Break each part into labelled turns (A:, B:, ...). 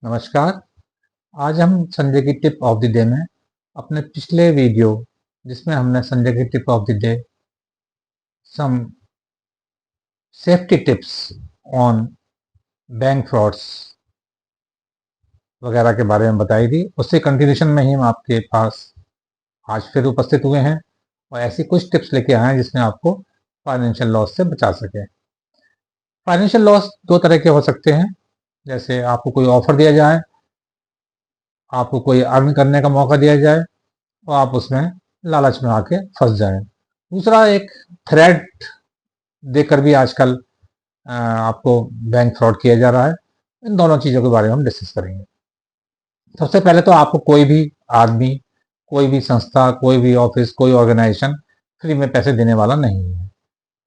A: नमस्कार। आज हम संडे की टिप ऑफ द डे में अपने पिछले वीडियो जिसमें हमने संडे की tip of the day some safety tips on bank frauds वगैरह के बारे में बताई थी, उससे कंटिन्यूशन में ही हम आपके पास आज फिर उपस्थित हुए हैं और ऐसी कुछ टिप्स लेके आए हैं जिसमें आपको फाइनेंशियल लॉस से बचा सके। फाइनेंशियल लॉस दो तरह के हो सकते हैं। जैसे आपको कोई ऑफर दिया जाए, आपको कोई अर्न करने का मौका दिया जाए और आप उसमें लालच में आके फंस जाएं। दूसरा एक थ्रेट देकर भी आजकल आपको बैंक फ्रॉड किया जा रहा है। इन दोनों चीज़ों के बारे में हम डिस्कस करेंगे। सबसे पहले तो आपको कोई भी आदमी, कोई भी संस्था, कोई भी ऑफिस, कोई ऑर्गेनाइजेशन फ्री में पैसे देने वाला नहीं है।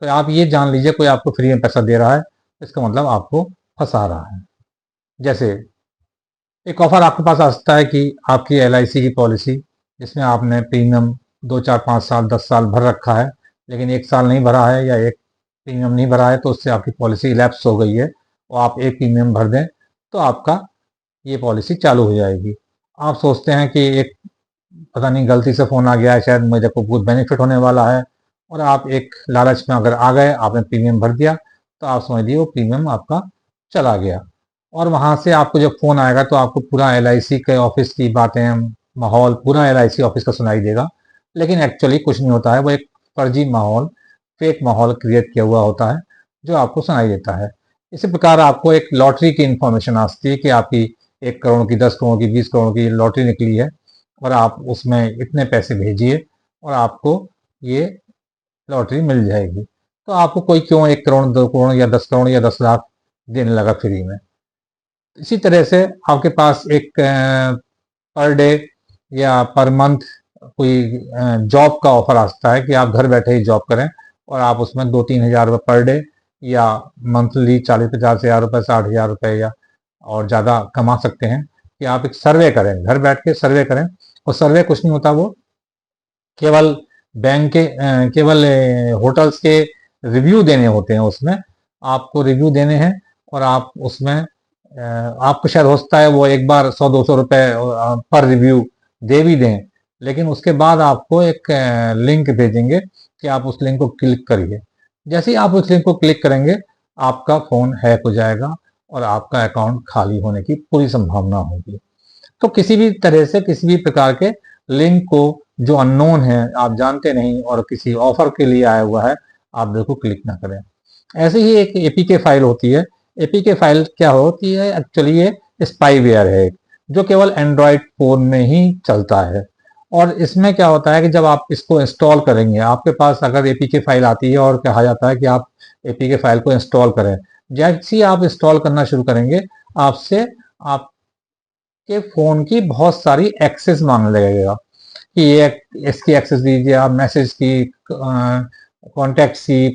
A: तो आप ये जान लीजिए, कोई आपको फ्री में पैसा दे रहा है इसका मतलब आपको फंसा रहा है। जैसे एक ऑफर आपके पास आ सकता है कि आपकी LIC की पॉलिसी, जिसमें आपने प्रीमियम 2 4 5 साल 10 साल भर रखा है, लेकिन 1 साल नहीं भरा है या एक प्रीमियम नहीं भरा है, तो उससे आपकी पॉलिसी लैप्स हो गई है और आप एक प्रीमियम भर दें तो आपका ये पॉलिसी चालू हो जाएगी। आप सोचते हैं कि एक पता नहीं गलती से फ़ोन आ गया है, शायद मुझे को कुछ बेनिफिट होने वाला है, और आप एक लालच में अगर आ गए, आपने प्रीमियम भर दिया, तो आप समझ लीजिए वो प्रीमियम आपका चला गया। और वहाँ से आपको जब फ़ोन आएगा तो आपको पूरा LIC के ऑफिस की बातें, माहौल पूरा LIC ऑफिस का सुनाई देगा, लेकिन एक्चुअली कुछ नहीं होता है। वो एक फर्जी माहौल, फेक माहौल क्रिएट किया हुआ होता है जो आपको सुनाई देता है। इसी प्रकार आपको एक लॉटरी की इंफॉर्मेशन आती है कि आपकी 1 करोड़ की, 10 करोड़ की, 20 करोड़ की लॉटरी निकली है और आप उसमें इतने पैसे भेजिए और आपको ये लॉटरी मिल जाएगी। तो आपको कोई क्यों 1 करोड़, 2 करोड़ या 10 करोड़ या 10 लाख देने लगा फ्री में। इसी तरह से आपके पास एक पर डे या पर मंथ कोई जॉब का ऑफर आ सकता है कि आप घर बैठे ही जॉब करें और आप उसमें 2 3 हज़ार रुपये पर डे या मंथली 40 50 हज़ार रुपये, 60 हज़ार रुपये या और ज़्यादा कमा सकते हैं कि आप एक सर्वे करें, घर बैठ के सर्वे करें। और सर्वे कुछ नहीं होता, वो केवल बैंक के केवल होटल्स के रिव्यू देने होते हैं। उसमें आपको रिव्यू देने हैं और आप उसमें आपको शायद हो सकता है वो एक बार 100 200 रुपए पर रिव्यू दे भी दें, लेकिन उसके बाद आपको एक लिंक भेजेंगे कि आप उस लिंक को क्लिक करिए। जैसे ही आप उस लिंक को क्लिक करेंगे, आपका फ़ोन हैक हो जाएगा और आपका अकाउंट खाली होने की पूरी संभावना होगी। तो किसी भी तरह से, किसी भी प्रकार के लिंक को जो अननोन है, आप जानते नहीं और किसी ऑफर के लिए आया हुआ है, आप बिल्कुल क्लिक ना करें। ऐसे ही एक APK फाइल होती है। APK फाइल क्या होती है? एक्चुअली ये स्पाईवेयर है जो केवल एंड्रॉयड फ़ोन में ही चलता है। और इसमें क्या होता है कि जब आप इसको इंस्टॉल करेंगे, आपके पास अगर APK फाइल आती है और कहा जाता है कि आप APK फाइल को इंस्टॉल करें, जैसे ही आप इंस्टॉल करना शुरू करेंगे, आपसे आप के फ़ोन की बहुत सारी एक्सेस मांगने लगेगा कि ये इसकी एक्सेस दीजिए, आप मैसेज की, कॉन्टैक्ट्स की,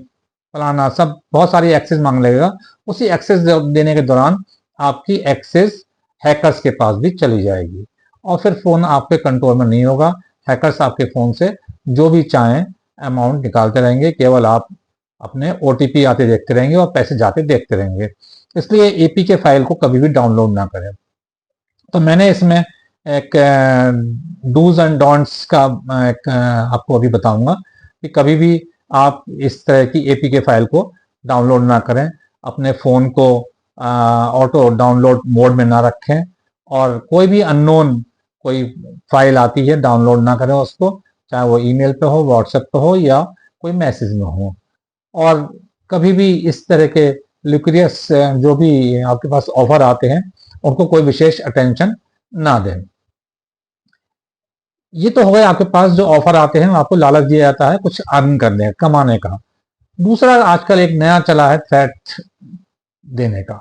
A: फलाना सब बहुत सारी एक्सेस मांगने लगेगा। उसी एक्सेस देने के दौरान आपकी एक्सेस हैकर्स के पास भी चली जाएगी और फिर फ़ोन आपके कंट्रोल में नहीं होगा। हैकर्स आपके फ़ोन से जो भी चाहें अमाउंट निकालते रहेंगे, केवल आप अपने OTP आते देखते रहेंगे और पैसे जाते देखते रहेंगे। इसलिए APK फाइल को कभी भी डाउनलोड ना करें। तो मैंने इसमें एक डूज एंड डोंट्स का एक आपको अभी बताऊंगा कि कभी भी आप इस तरह की APK फाइल को डाउनलोड ना करें, अपने फ़ोन को ऑटो डाउनलोड मोड में ना रखें और कोई भी अननोन कोई फाइल आती है डाउनलोड ना करें उसको, चाहे वो ईमेल पे हो, व्हाट्सएप पे हो या कोई मैसेज में हो। और कभी भी इस तरह के लुक्रियस जो भी आपके पास ऑफर आते हैं उनको कोई विशेष अटेंशन ना दें। ये तो हो गया, आपके पास जो ऑफर आते हैं आपको लालच दिया जाता है कुछ अर्न करने, कमाने का। दूसरा आजकल एक नया चला है थ्रेट देने का।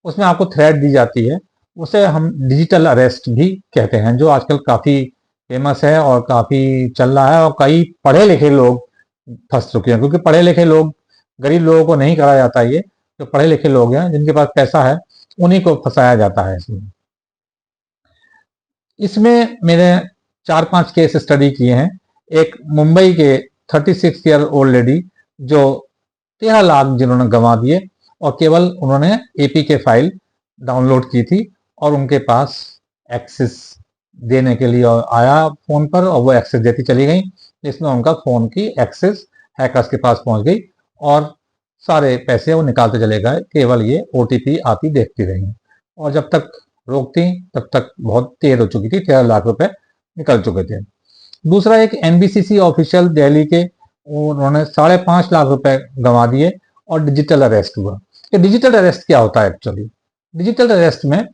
A: उसमें आपको थ्रेट दी जाती है, उसे हम डिजिटल अरेस्ट भी कहते हैं, जो आजकल काफ़ी फेमस है और काफ़ी चल रहा है और कई पढ़े लिखे लोग फंस चुके हैं। क्योंकि पढ़े लिखे लोग, गरीब लोगों को नहीं करा जाता ये, जो पढ़े लिखे लोग हैं जिनके पास पैसा है उन्हीं को फंसाया जाता है इसमें। इसमें मैंने 4 5 केस स्टडी किए हैं। एक मुंबई के 36 ईयर ओल्ड लेडी जो 13 लाख जिन्होंने गंवा दिए और केवल उन्होंने APK फाइल डाउनलोड की थी और उनके पास एक्सेस देने के लिए आया फ़ोन पर, और वो एक्सेस देती चली गई, जिसमें उनका फ़ोन की एक्सेस हैकर्स के पास पहुंच गई और सारे पैसे वो निकालते चले गए, केवल ये ओटीपी आती देखती रही। और जब तक रोकती तब तक बहुत देर हो चुकी थी, 13 लाख रुपए निकल चुके थे। दूसरा एक एनबीसीसी ऑफिशियल दिल्ली के, उन्होंने 5.5 लाख रुपए गंवा दिए और डिजिटल अरेस्ट हुआ। ये डिजिटल अरेस्ट क्या होता है एक्चुअली? डिजिटल अरेस्ट में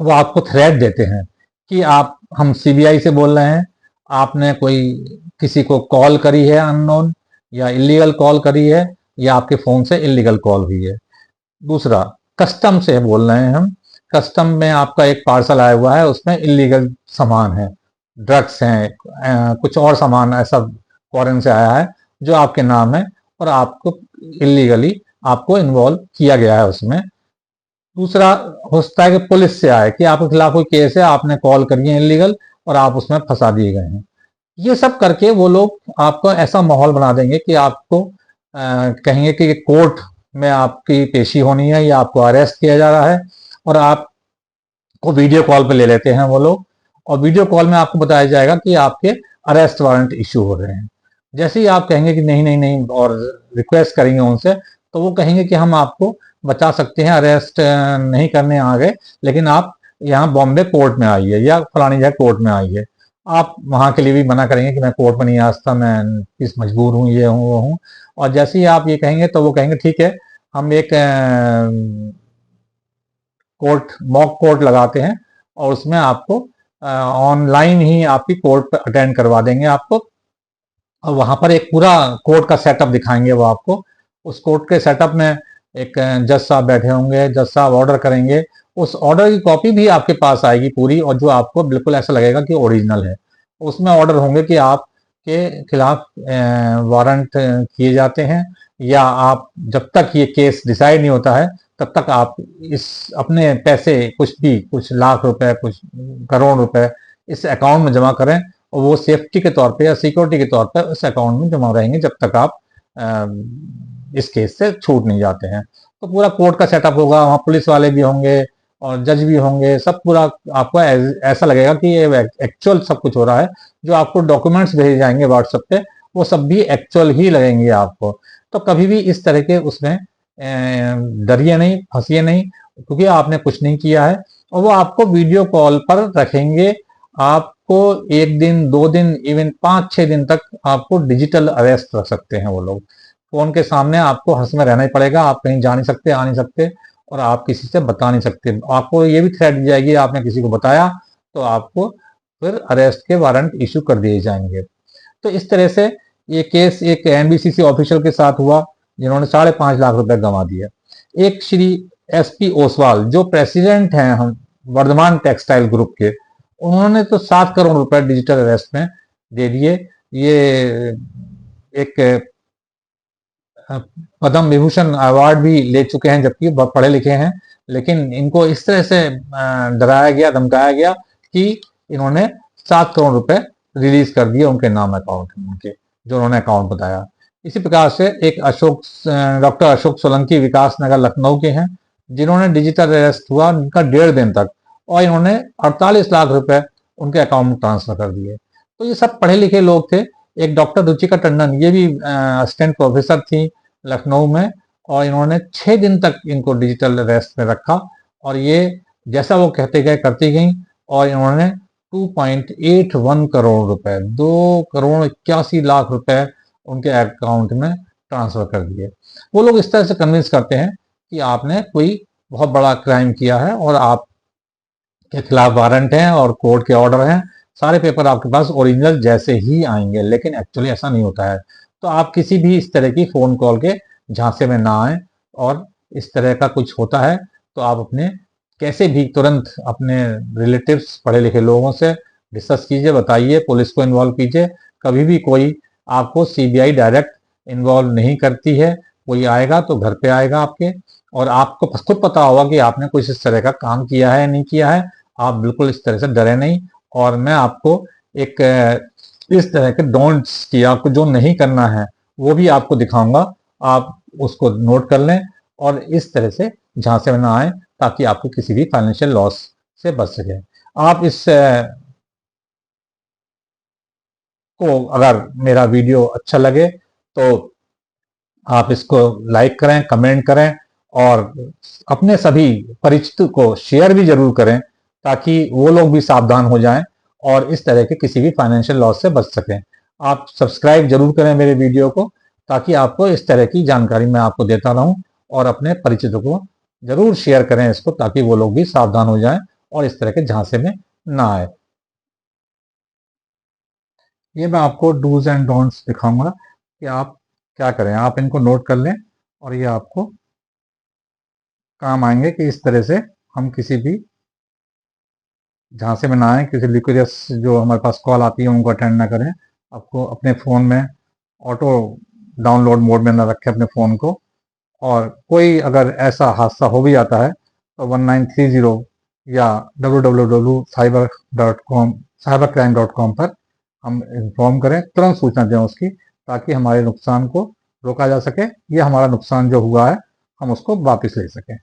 A: वो आपको थ्रेट देते हैं कि आप, हम सीबीआई से बोल रहे हैं, आपने कोई किसी को कॉल करी है अननोन, या इलीगल कॉल करी है, या आपके फोन से इलीगल कॉल हुई है। दूसरा, कस्टम से बोल रहे हैं हम, कस्टम में आपका एक पार्सल आया हुआ है, उसमें इलीगल सामान है, ड्रग्स हैं, कुछ और सामान ऐसा फॉरेन से आया है जो आपके नाम है और आपको इलीगली आपको इन्वॉल्व किया गया है उसमें। दूसरा होता है कि पुलिस से आए कि आपके खिलाफ कोई केस है, आपने कॉल करी है इलीगल और आप उसमें फंसा दिए गए हैं। ये सब करके वो लोग आपको ऐसा माहौल बना देंगे कि आपको कहेंगे कि कोर्ट में आपकी पेशी होनी है या आपको अरेस्ट किया जा रहा है, और आपको वीडियो कॉल पे ले लेते हैं वो लोग, और वीडियो कॉल में आपको बताया जाएगा कि आपके अरेस्ट वारंट इशू हो रहे हैं। जैसे ही आप कहेंगे कि नहीं नहीं नहीं और रिक्वेस्ट करेंगे उनसे, तो वो कहेंगे कि हम आपको बचा सकते हैं, अरेस्ट नहीं करने आ गए, लेकिन आप यहाँ बॉम्बे कोर्ट में आइए या फलानी जगह कोर्ट में आइए। आप वहाँ के लिए भी मना करेंगे कि मैं कोर्ट में नहीं आ सकता, मैं इस मजबूर हूँ, ये हूँ वो हूँ। और जैसे ही आप ये कहेंगे तो वो कहेंगे ठीक है, हम एक कोर्ट, मॉक कोर्ट लगाते हैं और उसमें आपको ऑनलाइन ही आपकी कोर्ट अटेंड करवा देंगे आपको, और वहां पर एक पूरा कोर्ट का सेटअप दिखाएंगे वो आपको। उस कोर्ट के सेटअप में एक जज साहब बैठे होंगे, जज साहब ऑर्डर करेंगे, उस ऑर्डर की कॉपी भी आपके पास आएगी पूरी, और जो आपको बिल्कुल ऐसा लगेगा कि ओरिजिनल है। उसमें ऑर्डर होंगे कि आपके खिलाफ वारंट किए जाते हैं, या आप जब तक ये केस डिसाइड नहीं होता है तब तक आप इस अपने पैसे कुछ भी, कुछ लाख रुपए, कुछ करोड़ रुपए इस अकाउंट में जमा करें, और वो सेफ्टी के तौर पे या सिक्योरिटी के तौर पे उस अकाउंट में जमा रहेंगे जब तक आप इस केस से छूट नहीं जाते हैं। तो पूरा कोर्ट का सेटअप होगा, वहाँ पुलिस वाले भी होंगे और जज भी होंगे, सब पूरा आपको ऐसा लगेगा कि ये एक्चुअल सब कुछ हो रहा है। जो आपको डॉक्यूमेंट्स भेजे जाएंगे व्हाट्सएप पे, वो सब भी एक्चुअल ही लगेंगे आपको। तो कभी भी इस तरह के उसमें डरिए नहीं, फंसिए नहीं, क्योंकि आपने कुछ नहीं किया है। और वो आपको वीडियो कॉल पर रखेंगे, आपको 1 दिन 2 दिन इवन 5-6 दिन तक आपको डिजिटल अरेस्ट रख सकते हैं वो लोग। फोन के सामने आपको हंस में रहना ही पड़ेगा, आप कहीं जा नहीं सकते, आ नहीं सकते, और आप किसी से बता नहीं सकते। आपको ये भी थ्रेट दी जाएगी, आपने किसी को बताया तो आपको फिर अरेस्ट के वारंट इशू कर दिए जाएंगे। तो इस तरह से ये केस एक एनबीसीसी ऑफिशियल के साथ हुआ, जिन्होंने 5.5 लाख रुपए गंवा दिए। एक श्री एसपी ओसवाल, जो प्रेसिडेंट हैं हम वर्धमान टेक्सटाइल ग्रुप के, उन्होंने तो 7 करोड़ रुपए डिजिटल अरेस्ट में दे दिए। ये एक पद्म विभूषण अवार्ड भी ले चुके हैं, जबकि बहुत पढ़े लिखे हैं, लेकिन इनको इस तरह से डराया गया, धमकाया गया कि इन्होंने 7 करोड़ रुपए रिलीज कर दिए उनके नाम अकाउंट में, उनके जो उन्होंने अकाउंट बताया। इसी प्रकार से एक डॉक्टर अशोक सोलंकी विकास नगर लखनऊ के हैं, जिन्होंने डिजिटल अरेस्ट हुआ उनका 1.5 दिन तक, और इन्होंने 48 लाख रुपए उनके अकाउंट में ट्रांसफर कर दिए। तो ये सब पढ़े लिखे लोग थे। एक डॉक्टर रुचिका टंडन, ये भी असिस्टेंट प्रोफेसर थी लखनऊ में, और इन्होंने 6 दिन तक इनको डिजिटल अरेस्ट में रखा, और ये जैसा वो कहते गए करती गई, और इन्होंने 2.81 करोड़ रुपए, 2 करोड़ 81 लाख रुपए उनके अकाउंट में ट्रांसफर कर दिए। वो लोग इस तरह से कन्विंस करते हैं कि आपने कोई बहुत बड़ा क्राइम किया है और आपके खिलाफ वारंट हैं और कोर्ट के ऑर्डर हैं, सारे पेपर आपके पास ओरिजिनल जैसे ही आएंगे, लेकिन एक्चुअली ऐसा नहीं होता है। तो आप किसी भी इस तरह की फोन कॉल के झांसे में ना आए, और इस तरह का कुछ होता है तो आप अपने कैसे भी तुरंत अपने रिलेटिव्स, पढ़े लिखे लोगों से डिस्कस कीजिए, बताइए, पुलिस को इन्वॉल्व कीजिए। कभी भी कोई आपको सीबीआई डायरेक्ट इन्वॉल्व नहीं करती है, कोई आएगा तो घर पे आएगा आपके, और आपको खुद पता होगा कि आपने कुछ इस तरह का काम किया है नहीं किया है। आप बिल्कुल इस तरह से डरे नहीं, और मैं आपको एक इस तरह के डोंट्स की, आपको जो नहीं करना है वो भी आपको दिखाऊंगा, आप उसको नोट कर लें और इस तरह से झांसे में ना आए, ताकि आपको किसी भी फाइनेंशियल लॉस से बच सके। आप इस को अगर मेरा वीडियो अच्छा लगे तो आप इसको लाइक करें, कमेंट करें और अपने सभी परिचित को शेयर भी जरूर करें, ताकि वो लोग भी सावधान हो जाएं और इस तरह के किसी भी फाइनेंशियल लॉस से बच सकें। आप सब्सक्राइब जरूर करें मेरे वीडियो को, ताकि आपको इस तरह की जानकारी मैं आपको देता रहूं, और अपने परिचितों को जरूर शेयर करें इसको, ताकि वो लोग भी सावधान हो जाएं और इस तरह के झांसे में ना आए। ये मैं आपको डूज एंड डोंट्स दिखाऊंगा कि आप क्या करें। आप इनको नोट कर लें और ये आपको काम आएंगे कि इस तरह से हम किसी भी झांसे में ना आए, किसी लिक्विडियस जो हमारे पास कॉल आती है उनको अटेंड ना करें। आपको अपने फ़ोन में ऑटो डाउनलोड मोड में ना रखें अपने फ़ोन को, और कोई अगर ऐसा हादसा हो भी जाता है तो 1930 या www.cyber.com cybercrime.com पर हम इन्फॉर्म करें, तुरंत सूचना दें उसकी, ताकि हमारे नुकसान को रोका जा सके, या हमारा नुकसान जो हुआ है हम उसको वापस ले सकें।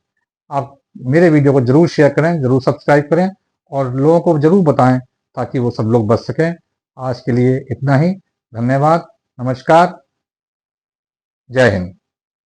A: आप मेरे वीडियो को जरूर शेयर करें, जरूर सब्सक्राइब करें और लोगों को जरूर बताएं, ताकि वो सब लोग बच सकें। आज के लिए इतना ही। धन्यवाद। नमस्कार। जय हिंद।